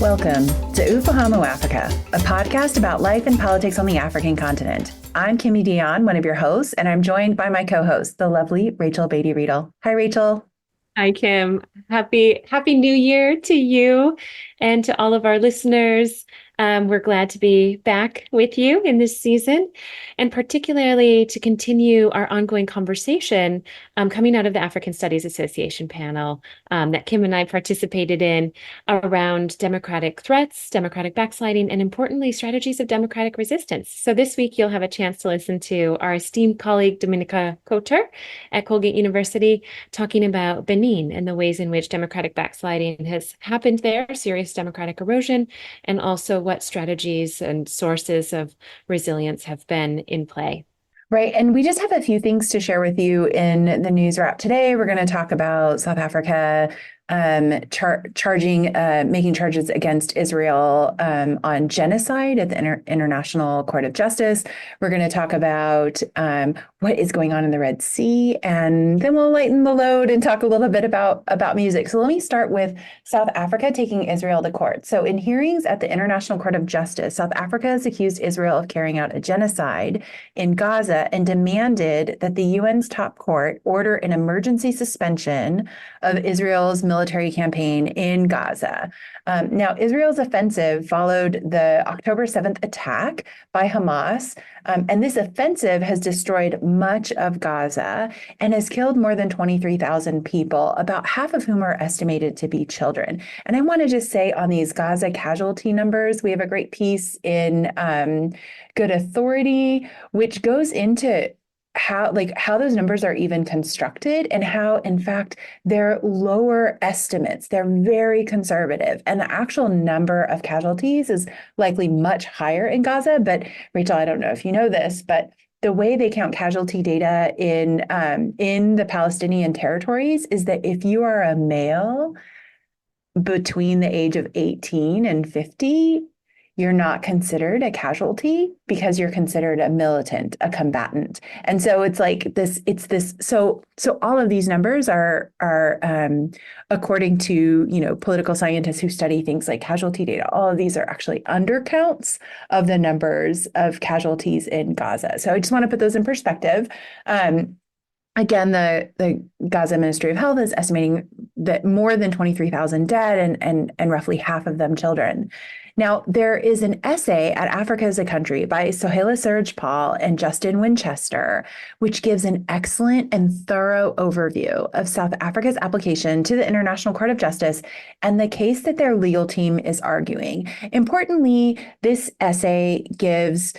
Welcome to Ufahamu Africa, a podcast about life and politics on the African continent. I'm Kimmy Dion, one of your hosts, and I'm joined by my co-host, the lovely Rachel Beatty-Riedel. Hi, Rachel. Hi, Kim. Happy New Year to you and to all of our listeners. We're glad to be back with you in this season, and particularly to continue our ongoing conversation coming out of the African Studies Association panel that Kim and I participated in around democratic threats, democratic backsliding, and importantly, strategies of democratic resistance. So this week, you'll have a chance to listen to our esteemed colleague, Dominika Koter at Colgate University, talking about Benin and the ways in which democratic backsliding has happened there, serious democratic erosion, and also what strategies and sources of resilience have been in play. Right. And we just have a few things to share with you in the news wrap today. We're going to talk about South Africa making charges against Israel on genocide at the International Court of Justice. We're going to talk about what is going on in the Red Sea, and then we'll lighten the load and talk a little bit about music. So let me start with South Africa taking Israel to court. So in hearings at the International Court of Justice, South Africa has accused Israel of carrying out a genocide in Gaza and demanded that the UN's top court order an emergency suspension of Israel's military campaign in Gaza. Now, Israel's offensive followed the October 7th attack by Hamas, and this offensive has destroyed much of Gaza and has killed more than 23,000 people, about half of whom are estimated to be children. And I want to just say on these Gaza casualty numbers, we have a great piece in Good Authority, which goes into how those numbers are even constructed and how, in fact, they're lower estimates. They're very conservative. And the actual number of casualties is likely much higher in Gaza. But Rachel, I don't know if you know this, but the way they count casualty data in the Palestinian territories is that if you are a male between the age of 18 and 50, you're not considered a casualty because you're considered a militant, a combatant. And so it's like this, so all of these numbers are according to, political scientists who study things like casualty data, all of these are actually undercounts of the numbers of casualties in Gaza. So I just want to put those in perspective. Again, the Gaza Ministry of Health is estimating that more than 23,000 dead and roughly half of them children. Now, there is an essay at Africa as a Country by Sohaila Suraj-Paul and Justin Winchester, which gives an excellent and thorough overview of South Africa's application to the International Court of Justice and the case that their legal team is arguing. Importantly, this essay gives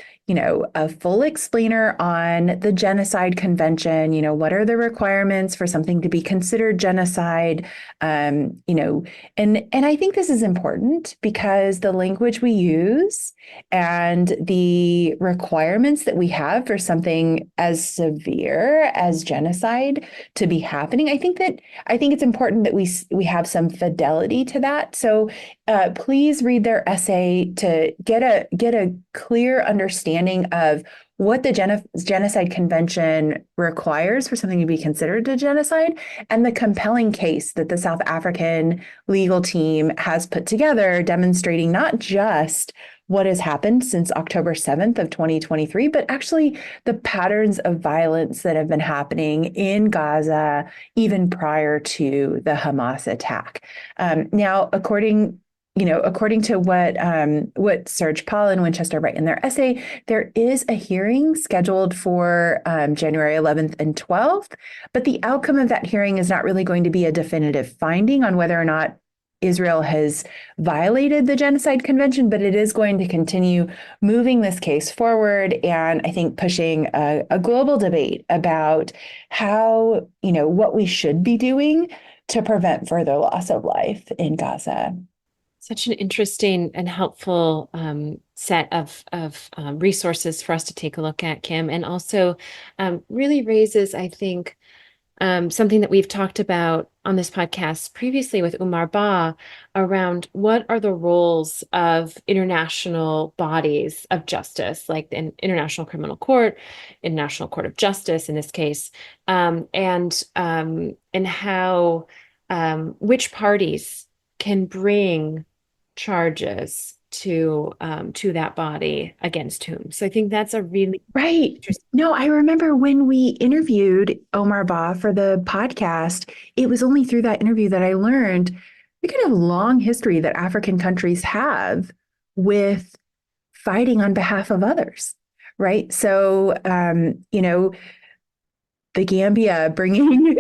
a full explainer on the Genocide Convention, what are the requirements for something to be considered genocide, and I think this is important because the language we use and the requirements that we have for something as severe as genocide to be happening, I think it's important that we have some fidelity to that. So please read their essay to get a clear understanding of what the Genocide Convention requires for something to be considered a genocide and the compelling case that the South African legal team has put together, demonstrating not just what has happened since October 7th of 2023, but actually the patterns of violence that have been happening in Gaza even prior to the Hamas attack. Now, according to what Suraj-Paul and Winchester write in their essay, there is a hearing scheduled for January 11th and 12th, but the outcome of that hearing is not really going to be a definitive finding on whether or not Israel has violated the Genocide Convention, but it is going to continue moving this case forward and I think pushing a global debate about how, what we should be doing to prevent further loss of life in Gaza. Such an interesting and helpful set of resources for us to take a look at, Kim, and also really raises, I think, something that we've talked about on this podcast previously with Umar Ba around what are the roles of international bodies of justice, like the International Criminal Court, International Court of Justice in this case, and how which parties can bring charges to that body against whom. So I think that's a really Right. interesting. No, I remember when we interviewed Omar Ba for the podcast, it was only through that interview that I learned the kind of long history that African countries have with fighting on behalf of others, right? So, the Gambia bringing,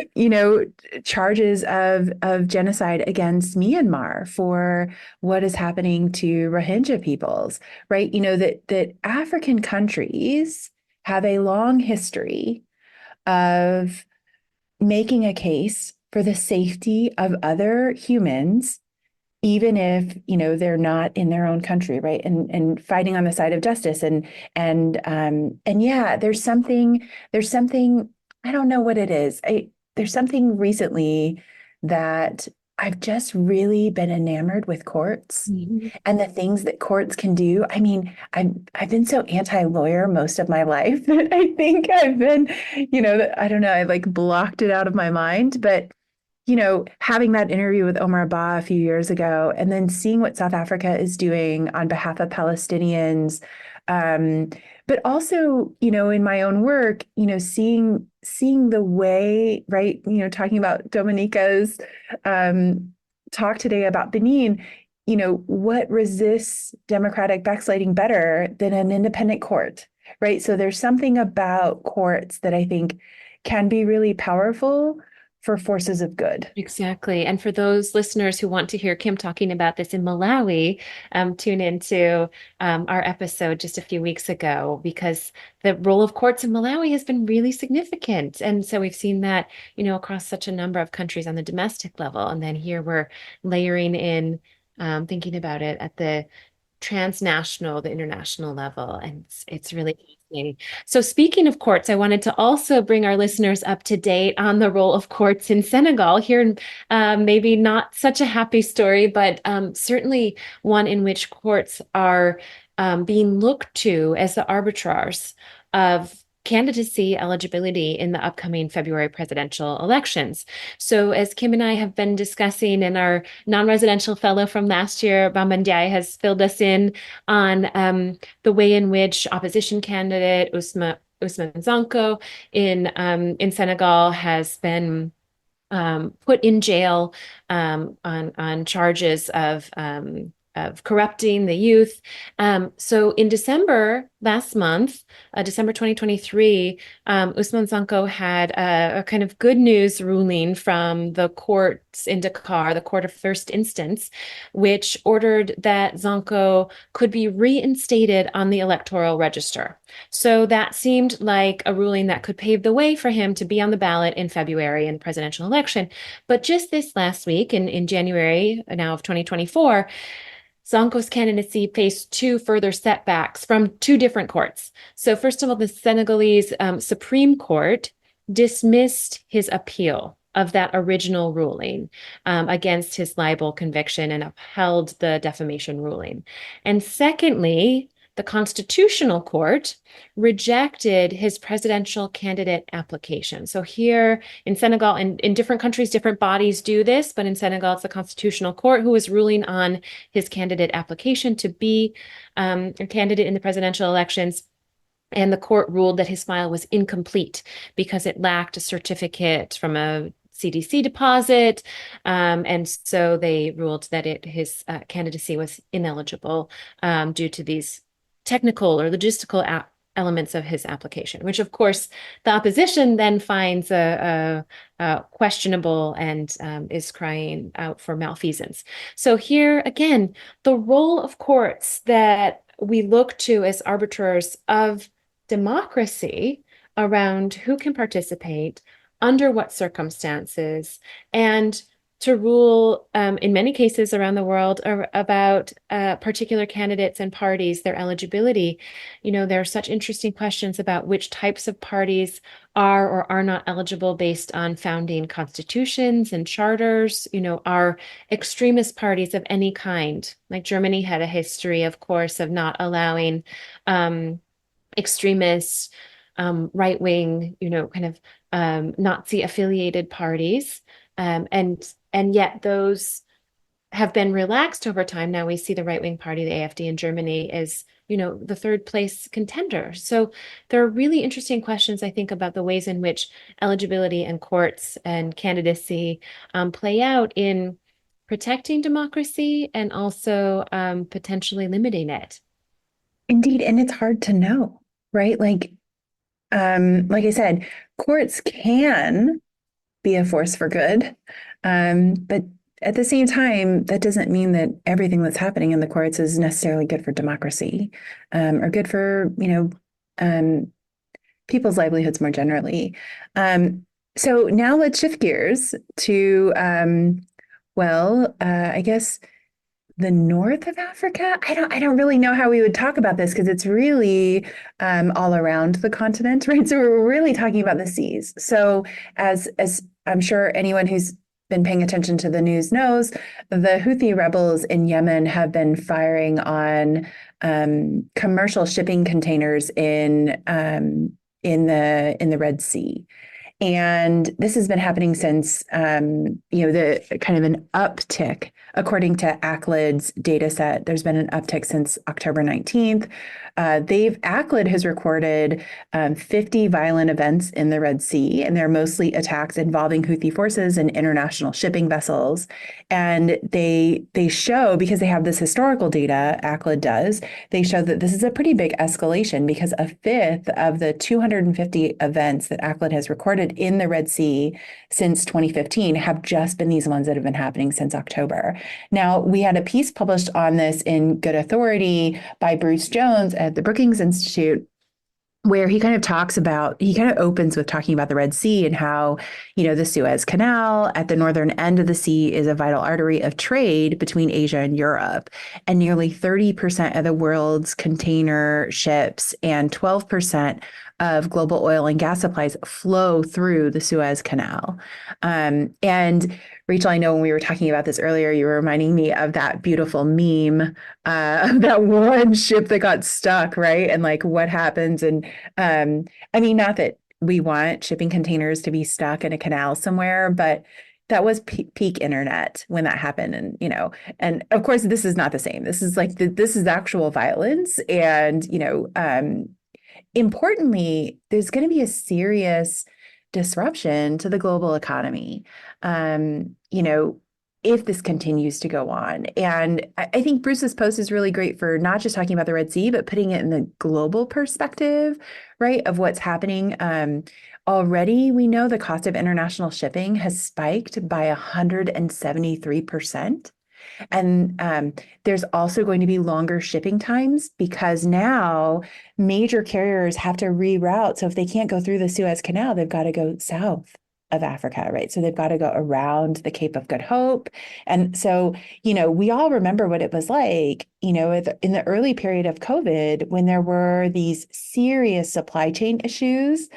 charges of genocide against Myanmar for what is happening to Rohingya peoples, right? That African countries have a long history of making a case for the safety of other humans, even if they're not in their own country, right? And fighting on the side of justice, and yeah, there's something I don't know what it is. There's something recently that I've just really been enamored with courts Mhm. and the things that courts can do. I mean, I've been so anti-lawyer most of my life that I think I've been, I don't know, I like blocked it out of my mind, but having that interview with Omar Ba a few years ago, and then seeing what South Africa is doing on behalf of Palestinians, um, but also, in my own work, seeing the way, right, talking about Dominika's talk today about Benin, what resists democratic backsliding better than an independent court, right? So there's something about courts that I think can be really powerful for forces of good. Exactly. And for those listeners who want to hear Kim talking about this in Malawi, tune into our episode just a few weeks ago because the role of courts in Malawi has been really significant. And so we've seen that, across such a number of countries on the domestic level. And then here we're layering in, thinking about it at the transnational, the international level. And it's really fascinating. So speaking of courts, I wanted to also bring our listeners up to date on the role of courts in Senegal. Here, maybe not such a happy story, but certainly one in which courts are being looked to as the arbiters of candidacy eligibility in the upcoming February presidential elections. So, as Kim and I have been discussing, and our non-residential fellow from last year, Bambandiai, has filled us in on the way in which opposition candidate Ousmane Sonko in Senegal has been put in jail on charges of corrupting the youth. So in December last month, December 2023, Ousmane Sonko had a kind of good news ruling from the courts in Dakar, the court of first instance, which ordered that Sonko could be reinstated on the electoral register. So that seemed like a ruling that could pave the way for him to be on the ballot in February in the presidential election. But just this last week, in January now of 2024, Sonko's candidacy faced two further setbacks from two different courts. So, first of all, the Senegalese Supreme Court dismissed his appeal of that original ruling against his libel conviction and upheld the defamation ruling. And secondly, the Constitutional Court rejected his presidential candidate application. So here in Senegal, and in different countries, different bodies do this, but in Senegal, it's the Constitutional Court who is ruling on his candidate application to be a candidate in the presidential elections. And the court ruled that his file was incomplete because it lacked a certificate from a CDC deposit. And so they ruled that his candidacy was ineligible due to these technical or logistical elements of his application, which of course the opposition then finds questionable and is crying out for malfeasance. So here again, the role of courts that we look to as arbiters of democracy around who can participate, under what circumstances, and to rule in many cases around the world about particular candidates and parties, their eligibility. There are such interesting questions about which types of parties are or are not eligible based on founding constitutions and charters. Are extremist parties of any kind, like Germany had a history, of course, of not allowing extremists, right-wing, kind of Nazi affiliated parties. And yet those have been relaxed over time. Now we see the right-wing party, the AfD in Germany, is, the third place contender. So there are really interesting questions, I think, about the ways in which eligibility and courts and candidacy play out in protecting democracy and also potentially limiting it. Indeed, and it's hard to know, right? Like I said, courts can be a force for good, but at the same time, that doesn't mean that everything that's happening in the courts is necessarily good for democracy, or good for, people's livelihoods more generally. So now let's shift gears to, I guess the north of Africa. I don't really know how we would talk about this because it's really all around the continent, right? So we're really talking about the seas. So as I'm sure anyone who's been paying attention to the news knows, the Houthi rebels in Yemen have been firing on commercial shipping containers in the Red Sea. And this has been happening since, the kind of an uptick, according to ACLED's data set. There's been an uptick since October 19th. ACLED has recorded 50 violent events in the Red Sea, and they're mostly attacks involving Houthi forces and international shipping vessels. And they show, because they have this historical data, ACLED does, they show that this is a pretty big escalation because a fifth of the 250 events that ACLED has recorded in the Red Sea since 2015 have just been these ones that have been happening since October. Now, we had a piece published on this in Good Authority by Bruce Jones at the Brookings Institute, where he kind of opens with talking about the Red Sea and how, the Suez Canal at the northern end of the sea is a vital artery of trade between Asia and Europe. And nearly 30% of the world's container ships and 12% of global oil and gas supplies flow through the Suez Canal. And Rachel, I know when we were talking about this earlier, you were reminding me of that beautiful meme of that one ship that got stuck, right? And like what happens. And not that we want shipping containers to be stuck in a canal somewhere, but that was peak internet when that happened. And of course, this is not the same. This is this is actual violence. And, importantly, there's going to be a serious disruption to the global economy, if this continues to go on. And I think Bruce's post is really great for not just talking about the Red Sea, but putting it in the global perspective, right, of what's happening. Already, we know the cost of international shipping has spiked by 173%. And there's also going to be longer shipping times because now major carriers have to reroute. So if they can't go through the Suez Canal, they've got to go south of Africa, right? So they've got to go around the Cape of Good Hope. And so, we all remember what it was like, in the early period of COVID when there were these serious supply chain issues.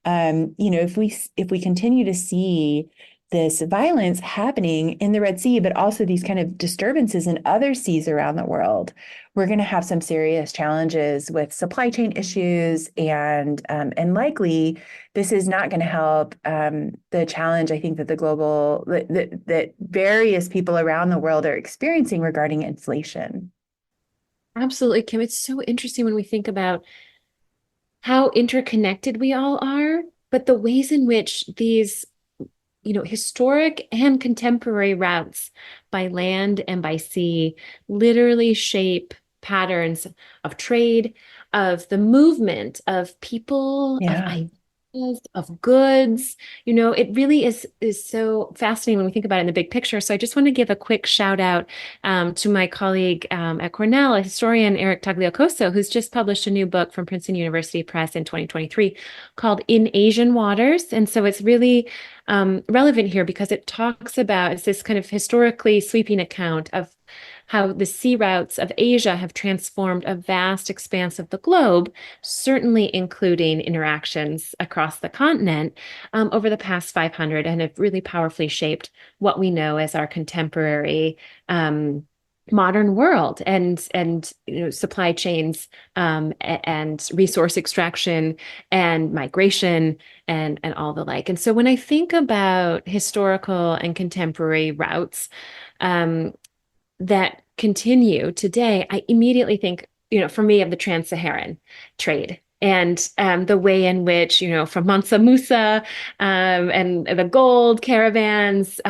If we continue to see this violence happening in the Red Sea, but also these kind of disturbances in other seas around the world, we're going to have some serious challenges with supply chain issues, and likely this is not going to help the challenge I think that that various people around the world are experiencing regarding inflation. Absolutely, Kim. It's so interesting when we think about how interconnected we all are, but the ways in which these historic and contemporary routes by land and by sea literally shape patterns of trade, of the movement of people, of Yeah. ideas, of goods. It really is so fascinating when we think about it in the big picture. So I just want to give a quick shout out to my colleague at Cornell, a historian, Eric Tagliacoso, who's just published a new book from Princeton University Press in 2023 called In Asian Waters. And so it's really relevant here because it's this kind of historically sweeping account of how the sea routes of Asia have transformed a vast expanse of the globe, certainly including interactions across the continent over the past 500, and have really powerfully shaped what we know as our contemporary modern world and supply chains and resource extraction and migration and all the like. And so when I think about historical and contemporary routes, that continue today, I immediately think, for me, of the trans-Saharan trade and the way in which, from Mansa Musa and the gold caravans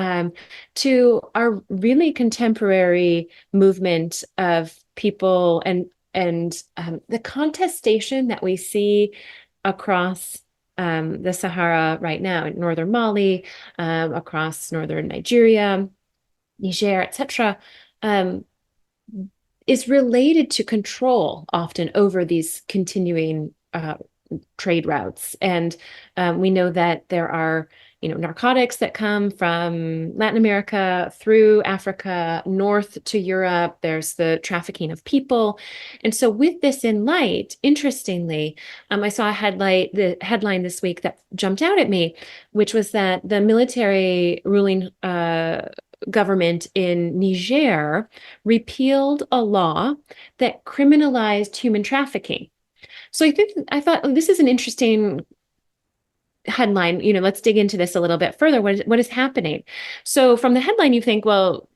to our really contemporary movement of people and the contestation that we see across the Sahara right now in northern Mali, across northern Nigeria, Niger, etc., um, is related to control often over these continuing trade routes. And we know that there are, narcotics that come from Latin America through Africa, north to Europe. There's the trafficking of people. And so with this in light, interestingly, I saw the headline this week that jumped out at me, which was that the military ruling government in Niger repealed a law that criminalized human trafficking. So I thought, oh, this is an interesting headline. Let's dig into this a little bit further. What is happening? So from the headline, you think, well,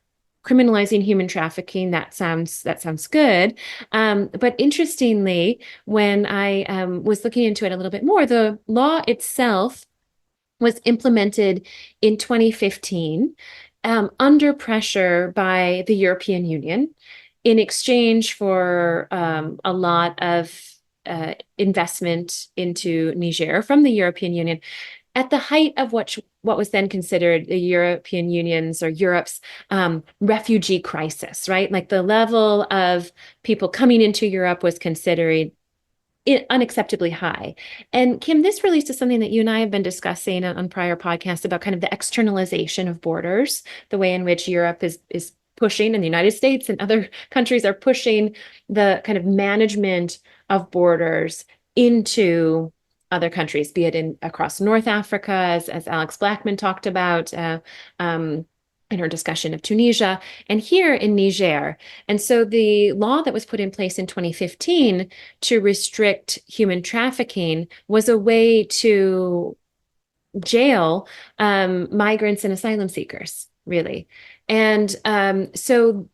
criminalizing human trafficking, that sounds good. But interestingly, when I was looking into it a little bit more, the law itself was implemented in 2015 under pressure by the European Union in exchange for a lot of investment into Niger from the European Union at the height of what was then considered the European Union's or Europe's refugee crisis, right? Like the level of people coming into Europe was considered unacceptably high. And Kim, this relates to something that you and I have been discussing on prior podcasts about kind of the externalization of borders, the way in which Europe is pushing, and the United States and other countries are pushing the kind of management of borders into other countries, be it across North Africa, as Alex Blackman talked about in her discussion of Tunisia, and here in Niger. And so the law that was put in place in 2015 to restrict human trafficking was a way to jail migrants and asylum seekers, really. And so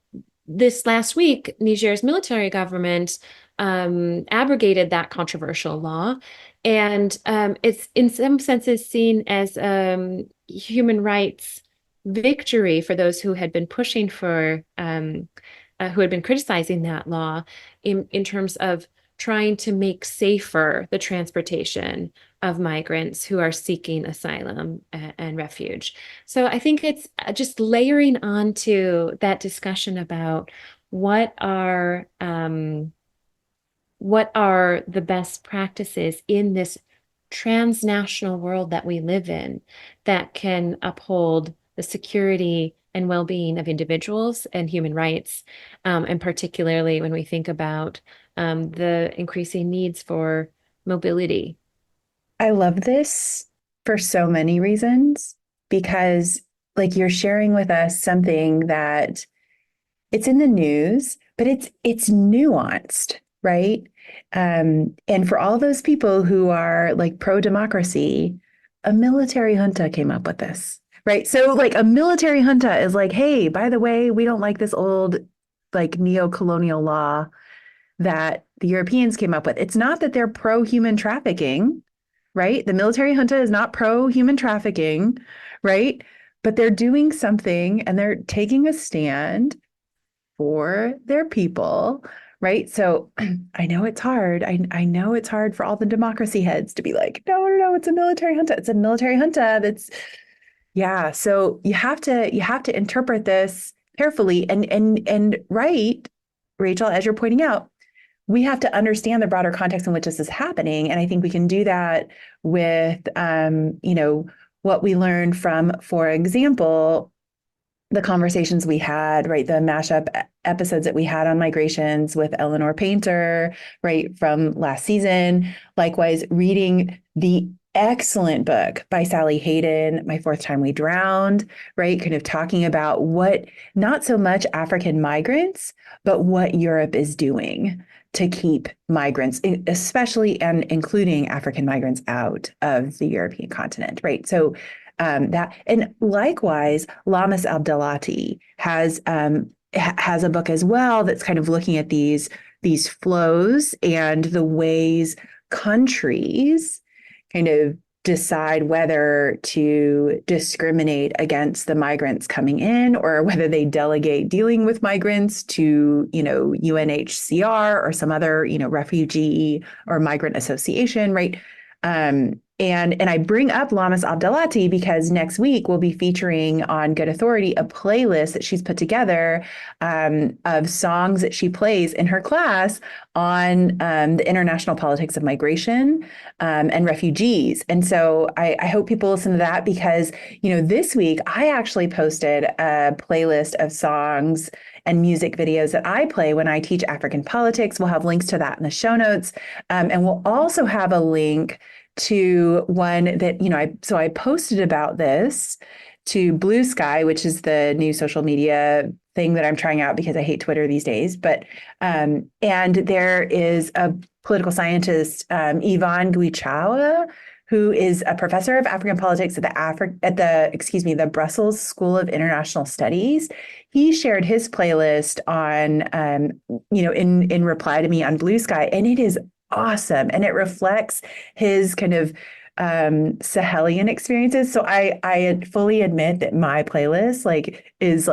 this last week, Niger's military government abrogated that controversial law. And it's in some senses seen as human rights victory for those who had been pushing for, who had been criticizing that law in terms of trying to make safer the transportation of migrants who are seeking asylum and refuge. So I think it's just layering onto that discussion about what are the best practices in this transnational world that we live in that can uphold the security and well-being of individuals and human rights, and particularly when we think about the increasing needs for mobility. I love this for so many reasons because, like, you're sharing with us something that it's in the news, but it's nuanced, right? And for all those people who are like pro-democracy, a military junta came up with this, right? So like a military junta is like, hey, by the way, we don't like this old like neo-colonial law that the Europeans came up with. It's not that they're pro-human trafficking, right? The military junta is not pro-human trafficking, right? But they're doing something and they're taking a stand for their people, right? So I know it's hard. I know it's hard for all the democracy heads to be like, no, it's a military junta. It's a military junta that's, yeah. So you have to interpret this carefully and right, Rachel, as you're pointing out, we have to understand the broader context in which this is happening. And I think we can do that with, what we learned from, for example, the conversations we had, right? The mashup episodes that we had on migrations with Eleanor Painter, right, from last season. Likewise, reading the excellent book by Sally Hayden, My Fourth Time We Drowned, right? Kind of talking about what, not so much African migrants, but what Europe is doing to keep migrants, especially and including African migrants, out of the European continent, right? So that, and likewise, Lamis Abdelati has has a book as well that's kind of looking at these flows and the ways countries kind of decide whether to discriminate against the migrants coming in or whether they delegate dealing with migrants to, UNHCR or some other, refugee or migrant association, right? And I bring up Lamis Abdelati because next week we'll be featuring on Good Authority a playlist that she's put together of songs that she plays in her class on the international politics of migration and refugees. And so I hope people listen to that because, this week I actually posted a playlist of songs and music videos that I play when I teach African politics. We'll have links to that in the show notes. And we'll also have a link to one that, I posted about this to Blue Sky, which is the new social media thing that I'm trying out because I hate Twitter these days. But, and there is a political scientist, Yvonne Guichawa, who is a professor of African politics at the Brussels School of International Studies. He shared his playlist on, in reply to me on Blue Sky, and it is awesome. And it reflects his kind of Sahelian experiences. So I fully admit that my playlist is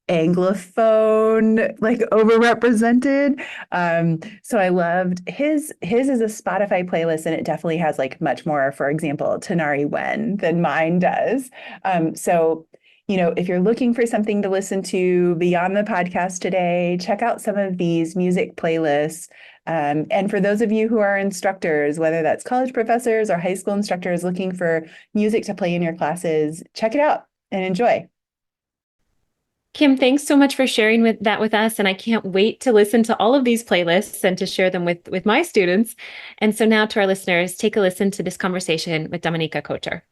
Anglophone, overrepresented. So I loved his is a Spotify playlist, and it definitely has much more, for example, Tanari Wen than mine does. So if you're looking for something to listen to beyond the podcast today, check out some of these music playlists. And for those of you who are instructors, whether that's college professors or high school instructors looking for music to play in your classes, check it out and enjoy. Kim, thanks so much for sharing that with us. And I can't wait to listen to all of these playlists and to share them with my students. And so now to our listeners, take a listen to this conversation with Dominika Koter.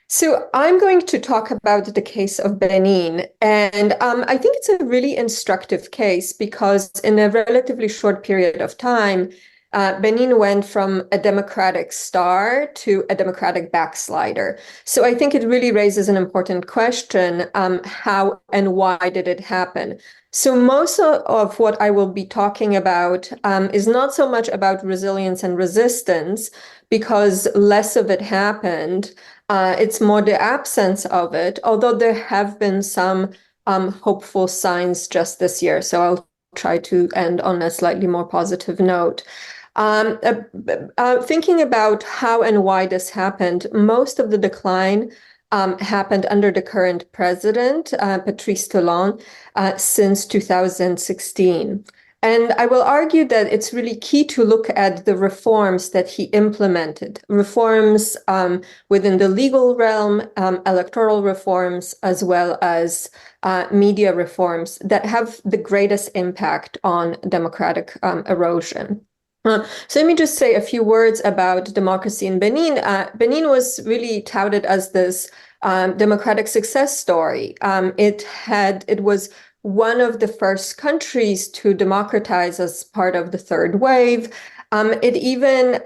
So I'm going to talk about the case of Benin, and I think it's a really instructive case because in a relatively short period of time, Benin went from a democratic star to a democratic backslider. So I think it really raises an important question, how and why did it happen? So most of what I will be talking about is not so much about resilience and resistance, because less of it happened. It's more the absence of it, although there have been some hopeful signs just this year. So I'll try to end on a slightly more positive note. Thinking about how and why this happened, most of the decline happened under the current president, Patrice Talon, since 2016. And I will argue that it's really key to look at the reforms that he implemented, reforms within the legal realm, electoral reforms, as well as media reforms that have the greatest impact on democratic erosion. So let me just say a few words about democracy in Benin. Benin was really touted as this democratic success story. It was one of the first countries to democratize as part of the third wave. It even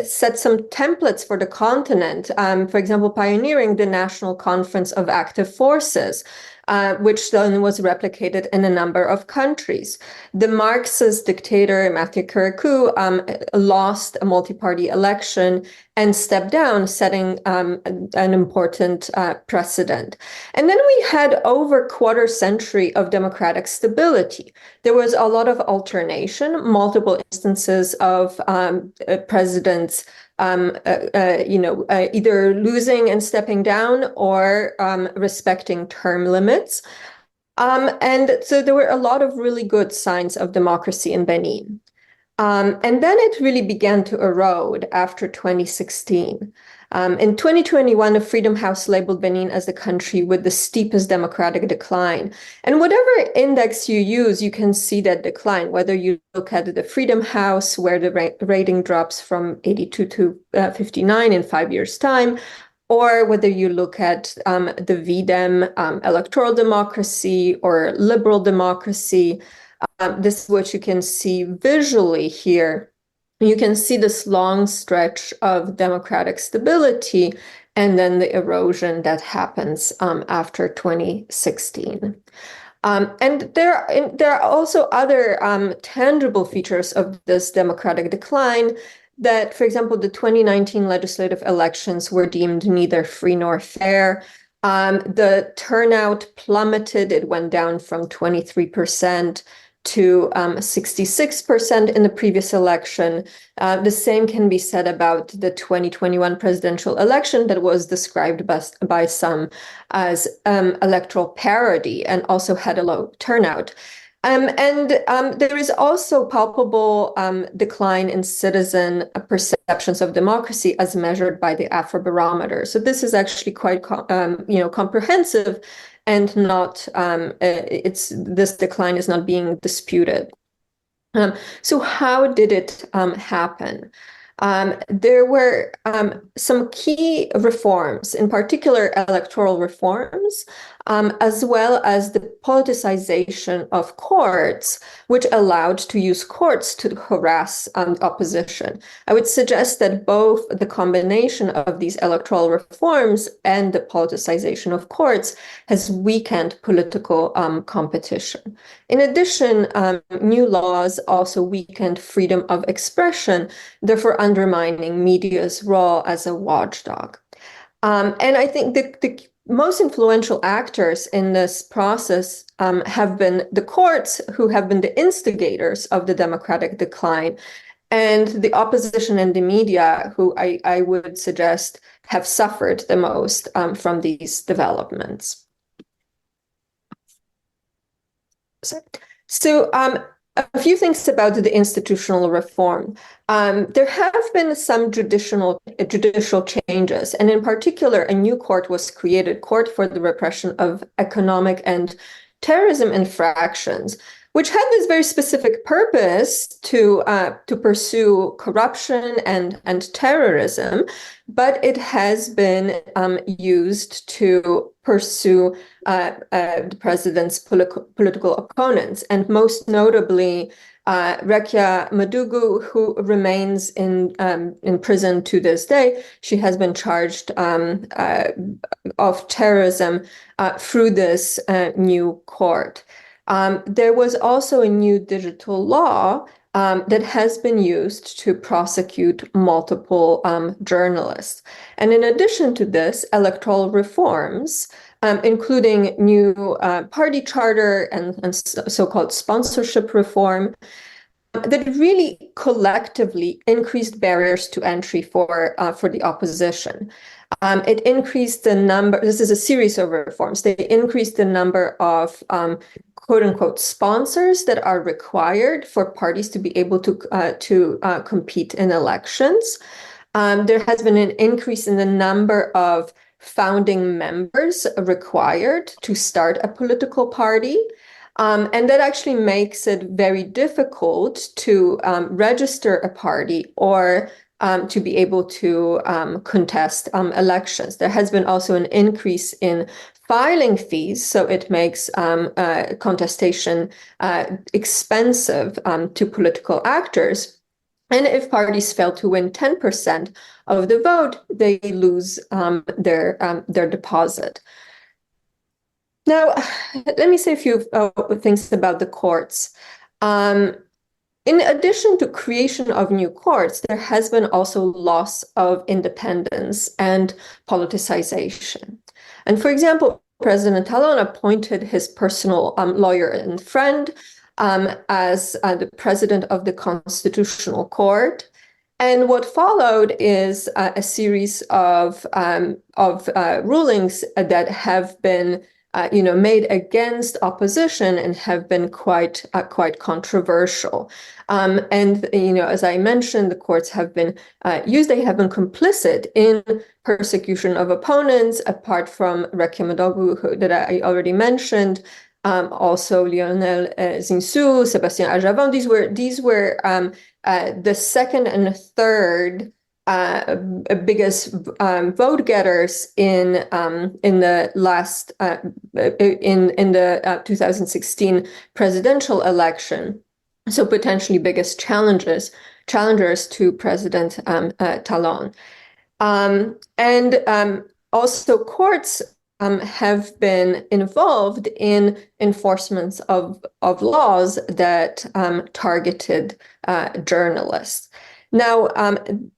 set some templates for the continent, for example, pioneering the National Conference of Active Forces, which then was replicated in a number of countries. The Marxist dictator Mathieu Kérékou lost a multi-party election and stepped down, setting an important precedent. And then we had over a quarter century of democratic stability. There was a lot of alternation, multiple instances of presidents either losing and stepping down or respecting term limits. And so there were a lot of really good signs of democracy in Benin. And then it really began to erode after 2016. In 2021, the Freedom House labeled Benin as the country with the steepest democratic decline. And whatever index you use, you can see that decline, whether you look at the Freedom House, where the rating drops from 82 to 59 in 5 years' time, or whether you look at the VDEM, electoral democracy or liberal democracy. This is what you can see visually here. You can see this long stretch of democratic stability and then the erosion that happens after 2016. And there are also other tangible features of this democratic decline that, for example, the 2019 legislative elections were deemed neither free nor fair. The turnout plummeted. It went down from 23% to 66% in the previous election. The same can be said about the 2021 presidential election that was described by some as electoral parody and also had a low turnout. There is also palpable decline in citizen perceptions of democracy as measured by the Afrobarometer. So this is actually quite comprehensive, and not this decline is not being disputed. So how did it happen? There were some key reforms, in particular electoral reforms, as well as the politicization of courts, which allowed to use courts to harass opposition. I would suggest that both the combination of these electoral reforms and the politicization of courts has weakened political competition. In addition, new laws also weakened freedom of expression, therefore undermining media's role as a watchdog. And I think the most influential actors in this process have been the courts, who have been the instigators of the democratic decline, and the opposition and the media, who I would suggest have suffered the most from these developments. So a few things about the institutional reform. There have been some judicial changes, and in particular, a new court was created, Court for the Repression of Economic and Terrorism Infractions, which had this very specific purpose to pursue corruption and terrorism, but it has been used to pursue the president's political opponents, and most notably Rekia Madugu, who remains in prison to this day. She has been charged of terrorism through this new court. There was also a new digital law that has been used to prosecute multiple journalists. And in addition to this, electoral reforms, including new party charter and so-called sponsorship reform, that really collectively increased barriers to entry for the opposition. It increased the number, this is a series of reforms, they increased the number of quote-unquote sponsors that are required for parties to be able to compete in elections. There has been an increase in the number of founding members required to start a political party. And that actually makes it very difficult to register a party or to be able to contest elections. There has been also an increase in filing fees, so it makes contestation expensive to political actors. And if parties fail to win 10% of the vote, they lose their deposit. Now, let me say a few things about the courts. In addition to creation of new courts, there has been also loss of independence and politicization. And for example, President Talon appointed his personal lawyer and friend as the president of the Constitutional Court. And what followed is a series of rulings that have been made against opposition and have been quite controversial. As I mentioned, the courts have been they have been complicit in persecution of opponents, apart from Rekia Madugu, that I already mentioned. Also Lionel Zinsou, Sébastien Ajavon. These were the second and third biggest vote getters in the last in the 2016 presidential election. So potentially biggest challengers to President Talon. And also courts have been involved in enforcements of laws that targeted journalists. Now,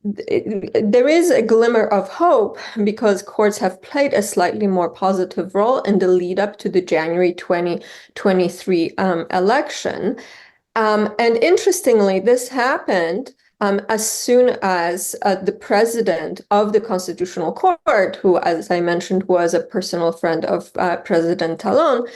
there is a glimmer of hope because courts have played a slightly more positive role in the lead up to the January 2023 election. And interestingly, this happened as soon as the president of the Constitutional Court, who, as I mentioned, was a personal friend of President Talon,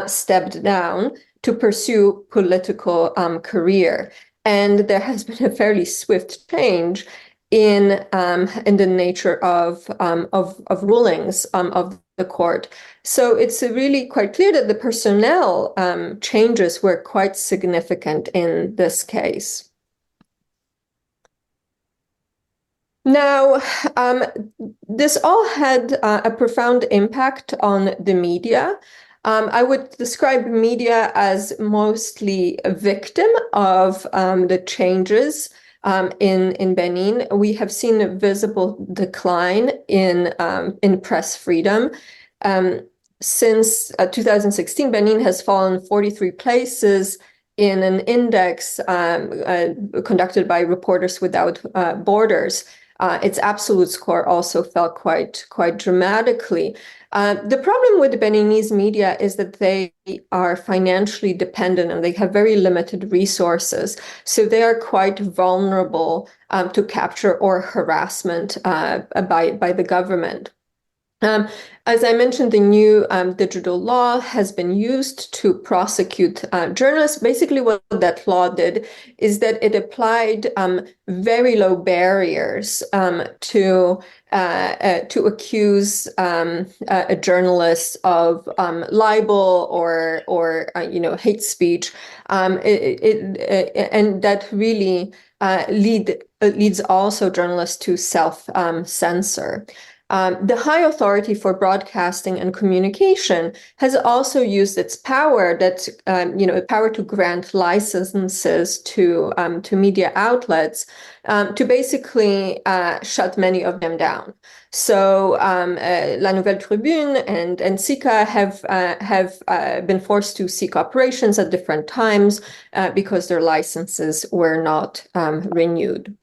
stepped down to pursue political career. And there has been a fairly swift change in the nature of rulings of the court. So it's really quite clear that the personnel changes were quite significant in this case. Now, this all had a profound impact on the media. I would describe media as mostly a victim of the changes in Benin. We have seen a visible decline in press freedom. Since 2016, Benin has fallen 43 places in an index conducted by Reporters Without Borders. Its absolute score also fell quite dramatically. The problem with the Beninese media is that they are financially dependent and they have very limited resources. So they are quite vulnerable to capture or harassment by the government. As I mentioned, the new digital law has been used to prosecute journalists. Basically, what that law did is that it applied very low barriers to accuse a journalist of libel or hate speech, and that really leads also journalists to self-censor. The High Authority for Broadcasting and Communication has also used its power power to grant licenses to media outlets to basically shut many of them down. So La Nouvelle Tribune and Sika have been forced to seek operations at different times because their licenses were not renewed.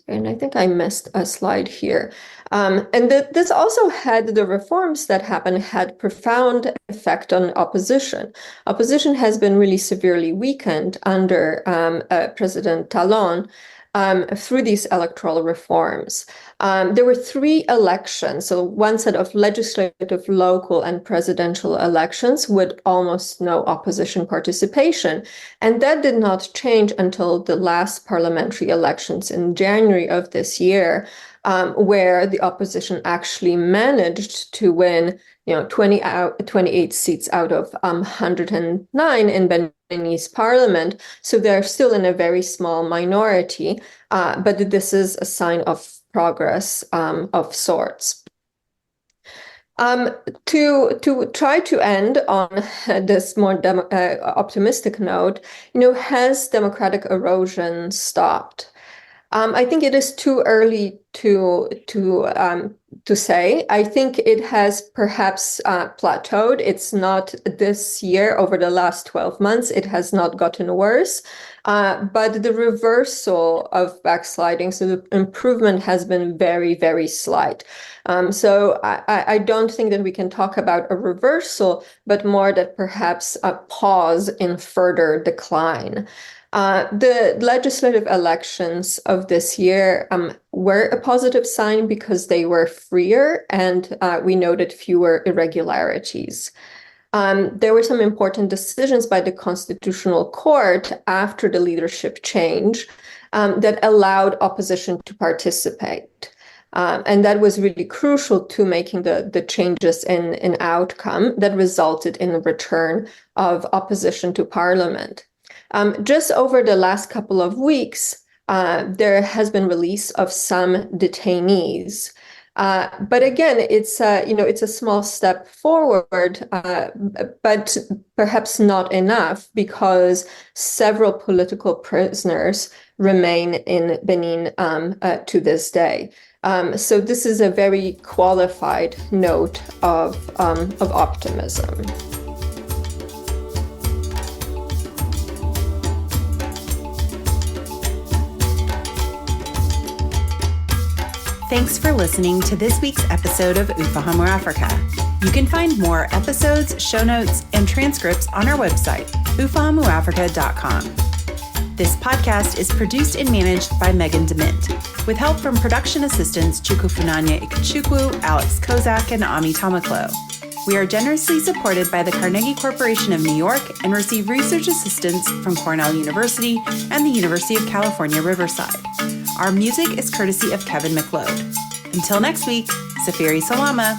And I think I missed a slide here. This also the reforms that happened had profound effect on opposition. Opposition has been really severely weakened under President Talon through these electoral reforms. There were 3 elections, so one set of legislative, local, and presidential elections with almost no opposition participation. And that did not change until the last parliamentary elections in January of this year, where the opposition actually managed to win 28 seats out of 109 in Beninese parliament. So they're still in a very small minority, but this is a sign of progress of sorts. To try to end on this more optimistic note, has democratic erosion stopped? I think it is too early to say. I think it has perhaps plateaued. It's not this year. Over the last 12 months, it has not gotten worse. But the reversal of backsliding, so the improvement has been very, very slight. So I don't think that we can talk about a reversal, but more that perhaps a pause in further decline. The legislative elections of this year were a positive sign because they were freer and we noted fewer irregularities. There were some important decisions by the Constitutional Court after the leadership change that allowed opposition to participate. And that was really crucial to making the changes in outcome that resulted in the return of opposition to parliament. Just over the last couple of weeks, There has been release of some detainees. But again, it's a small step forward, but perhaps not enough, because several political prisoners remain in Benin to this day. So this is a very qualified note of optimism. Thanks for listening to this week's episode of Ufahamu Africa. You can find more episodes, show notes, and transcripts on our website, ufahamuafrica.com. This podcast is produced and managed by Megan DeMint, with help from production assistants Chukwufunanya Ikechukwu, Alex Kozak, and Ami Tamaklo. We are generously supported by the Carnegie Corporation of New York and receive research assistance from Cornell University and the University of California, Riverside. Our music is courtesy of Kevin McLeod. Until next week, Safiri Salama.